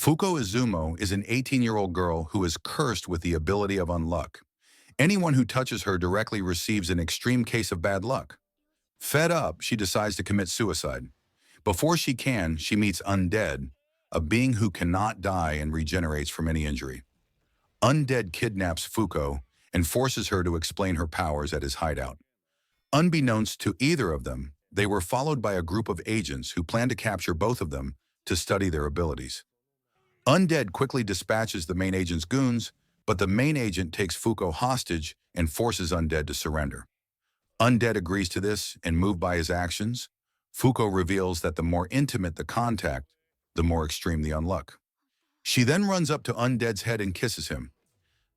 Fuuko Izumo is an 18-year-old girl who is cursed with the ability of unluck. Anyone who touches her directly receives an extreme case of bad luck. Fed up, she decides to commit suicide. Before she can, she meets Undead, a being who cannot die and regenerates from any injury. Undead kidnaps Fuuko and forces her to explain her powers at his hideout. Unbeknownst to either of them, they were followed by a group of agents who plan to capture both of them to study their abilities. Undead quickly dispatches the main agent's goons, but the main agent takes Fuuko hostage and forces Undead to surrender. Undead agrees to this, and moved by his actions, Fuuko reveals that the more intimate the contact, the more extreme the unluck. She then runs up to Undead's head and kisses him.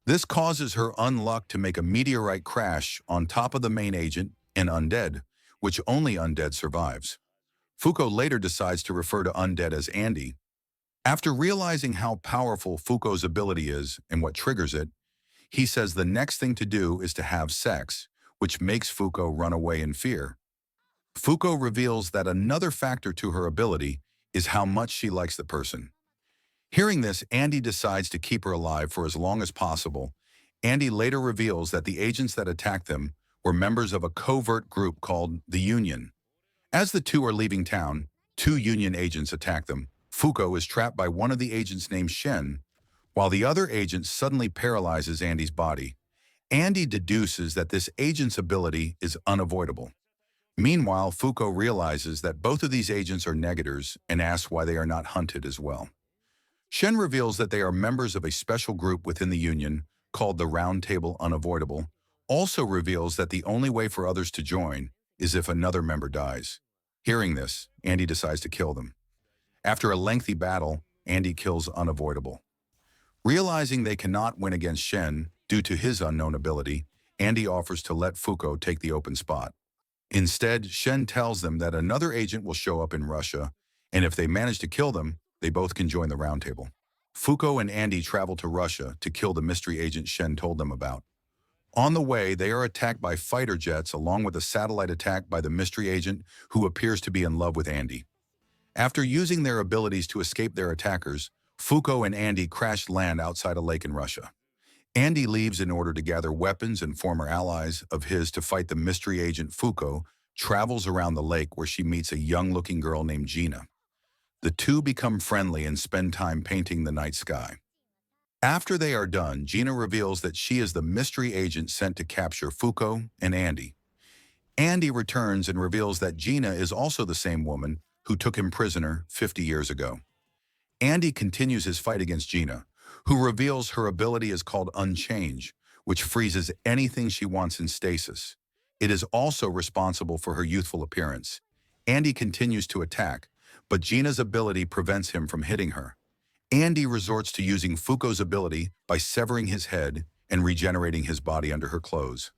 This causes her unluck to make a meteorite crash on top of the main agent and Undead, which only Undead survives. Fuuko later decides to refer to Undead as Andy. After realizing how powerful Fuuko's ability is and what triggers it, he says the next thing to do is to have sex, which makes Fuuko run away in fear. Fuuko reveals that another factor to her ability is how much she likes the person. Hearing this, Andy decides to keep her alive for as long as possible. Andy later reveals that the agents that attacked them were members of a covert group called the Union. As the two are leaving town, two Union agents attack them. Fuuko is trapped by one of the agents named Shen, while the other agent suddenly paralyzes Andy's body. Andy deduces that this agent's ability is unavoidable. Meanwhile, Fuuko realizes that both of these agents are negators and asks why they are not hunted as well. Shen reveals that they are members of a special group within the Union called the Round Table Unavoidable, also reveals that the only way for others to join is if another member dies. Hearing this, Andy decides to kill them. After a lengthy battle, Andy kills Unavoidable. Realizing they cannot win against Shen due to his unknown ability, Andy offers to let Fuuko take the open spot. Instead, Shen tells them that another agent will show up in Russia, and if they manage to kill them, they both can join the Round Table. Fuuko and Andy travel to Russia to kill the mystery agent Shen told them about. On the way, they are attacked by fighter jets along with a satellite attack by the mystery agent who appears to be in love with Andy. After using their abilities to escape their attackers, Fuuko and Andy crash land outside a lake in Russia. Andy leaves in order to gather weapons, and former allies of his to fight the mystery agent. Fuuko travels around the lake where she meets a young-looking girl named Gina. The two become friendly and spend time painting the night sky. After they are done, Gina reveals that she is the mystery agent sent to capture Fuuko and Andy. Andy returns and reveals that Gina is also the same woman who took him prisoner 50 years ago. Andy continues his fight against Gina, who reveals her ability is called Unchange, which freezes anything she wants in stasis. It is also responsible for her youthful appearance. Andy continues to attack, but Gina's ability prevents him from hitting her. Andy resorts to using Fuuko's ability by severing his head and regenerating his body under her clothes.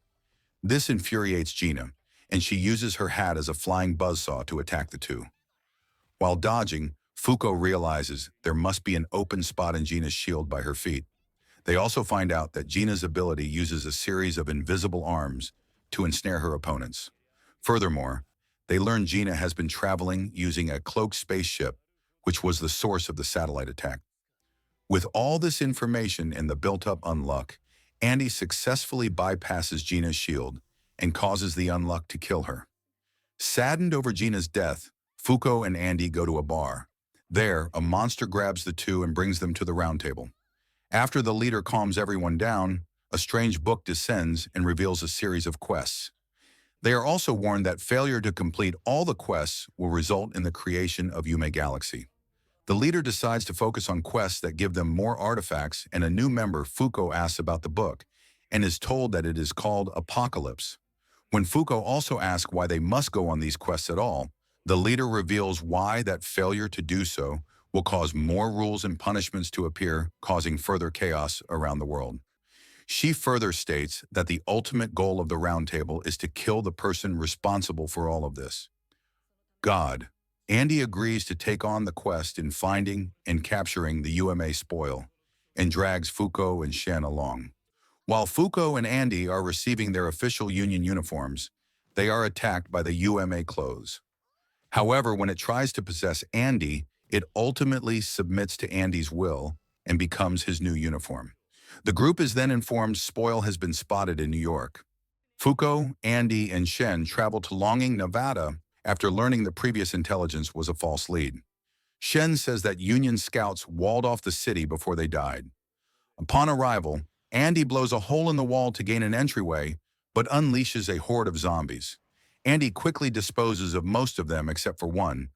This infuriates Gina, and she uses her hat as a flying buzzsaw to attack the two. While dodging, Fuuko realizes there must be an open spot in Gina's shield by her feet. They also find out that Gina's ability uses a series of invisible arms to ensnare her opponents. Furthermore, they learn Gina has been traveling using a cloaked spaceship, which was the source of the satellite attack. With all this information and the built-up unluck, Andy successfully bypasses Gina's shield and causes the unluck to kill her. Saddened over Gina's death, Fuuko and Andy go to a bar. There, a monster grabs the two and brings them to the Round Table. After the leader calms everyone down, a strange book descends and reveals a series of quests. They are also warned that failure to complete all the quests will result in the creation of Yume Galaxy. The leader decides to focus on quests that give them more artifacts, and a new member, Fuuko, asks about the book and is told that it is called Apocalypse. When Fuuko also asks why they must go on these quests at all, the leader reveals why that failure to do so will cause more rules and punishments to appear, causing further chaos around the world. She further states that the ultimate goal of the Round Table is to kill the person responsible for all of this. God. Andy agrees to take on the quest in finding and capturing the UMA spoil, and drags Fuuko and Shen along. While Fuuko and Andy are receiving their official Union uniforms, they are attacked by the UMA clothes. However, when it tries to possess Andy, It ultimately submits to Andy's will and becomes his new uniform. The group is then informed Spoil has been spotted in New York. Fuuko, Andy, and Shen travel to Longing, Nevada after learning the previous intelligence was a false lead. Shen says that Union scouts walled off the city before they died. Upon arrival, Andy blows a hole in the wall to gain an entryway, but unleashes a horde of zombies. Andy quickly disposes of most of them except for one,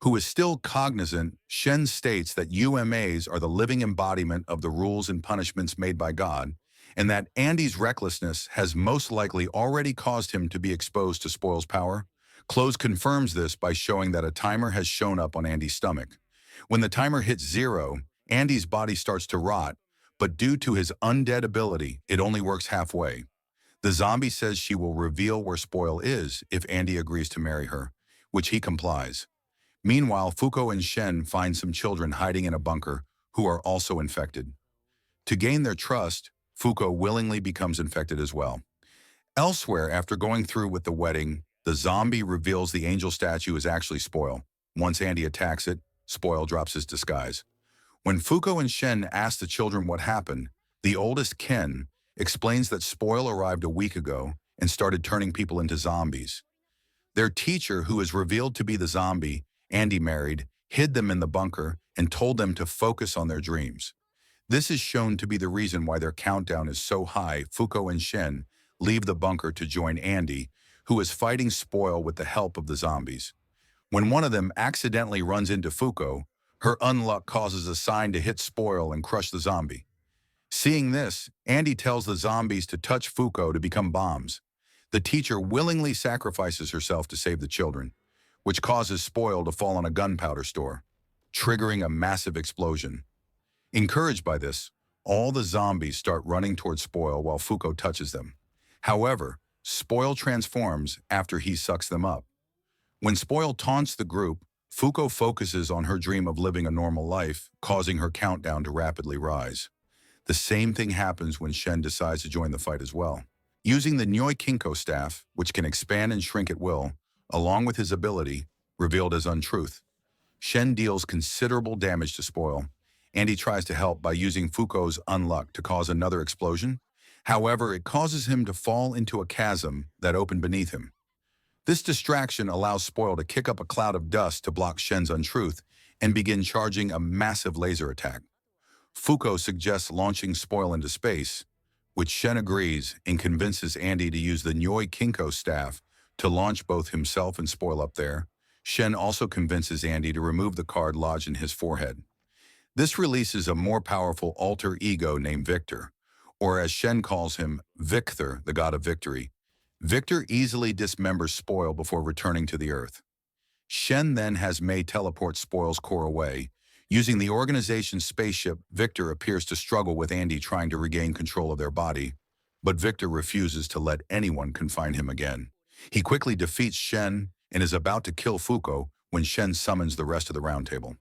who is still cognizant. Shen states that UMAs are the living embodiment of the rules and punishments made by God, and that Andy's recklessness has most likely already caused him to be exposed to Spoil's power. Close confirms this by showing that a timer has shown up on Andy's stomach. When the timer hits 0, Andy's body starts to rot, but due to his undead ability, it only works halfway. The zombie says she will reveal where Spoil is if Andy agrees to marry her, which he complies. Meanwhile, Fuuko and Shen find some children hiding in a bunker who are also infected. To gain their trust, Fuuko willingly becomes infected as well. Elsewhere, after going through with the wedding, the zombie reveals the angel statue is actually Spoil. Once Andy attacks it, Spoil drops his disguise. When Fuuko and Shen ask the children what happened, the oldest, Ken, explains that Spoil arrived a week ago and started turning people into zombies. Their teacher, who is revealed to be the zombie Andy married, hid them in the bunker and told them to focus on their dreams. This is shown to be the reason why their countdown is so high. Fuuko and Shen leave the bunker to join Andy, who is fighting Spoil with the help of the zombies. When one of them accidentally runs into Fuuko, her unluck causes a sign to hit Spoil and crush the zombie. Seeing this, Andy tells the zombies to touch Fuuko to become bombs. The teacher willingly sacrifices herself to save the children, which causes Spoil to fall on a gunpowder store, triggering a massive explosion. Encouraged by this, all the zombies start running towards Spoil while Fuuko touches them. However, Spoil transforms after he sucks them up. When Spoil taunts the group, Fuuko focuses on her dream of living a normal life, causing her countdown to rapidly rise. The same thing happens when Shen decides to join the fight as well. Using the Nyoi Kinko staff, which can expand and shrink at will, along with his ability, revealed as untruth, Shen deals considerable damage to Spoil. Andy tries to help by using Fuuko's unluck to cause another explosion. However, it causes him to fall into a chasm that opened beneath him. This distraction allows Spoil to kick up a cloud of dust to block Shen's untruth and begin charging a massive laser attack. Fuuko suggests launching Spoil into space, which Shen agrees and convinces Andy to use the Nyoi Kinko staff to launch both himself and Spoil up there. Shen also convinces Andy to remove the card lodged in his forehead. This releases a more powerful alter ego named Victor, or as Shen calls him, Victor, the god of victory. Victor easily dismembers Spoil before returning to the Earth. Shen then has Mei teleport Spoil's core away. Using the organization's spaceship, Victor appears to struggle with Andy trying to regain control of their body, but Victor refuses to let anyone confine him again. He quickly defeats Shen and is about to kill Fuuko when Shen summons the rest of the Round Table.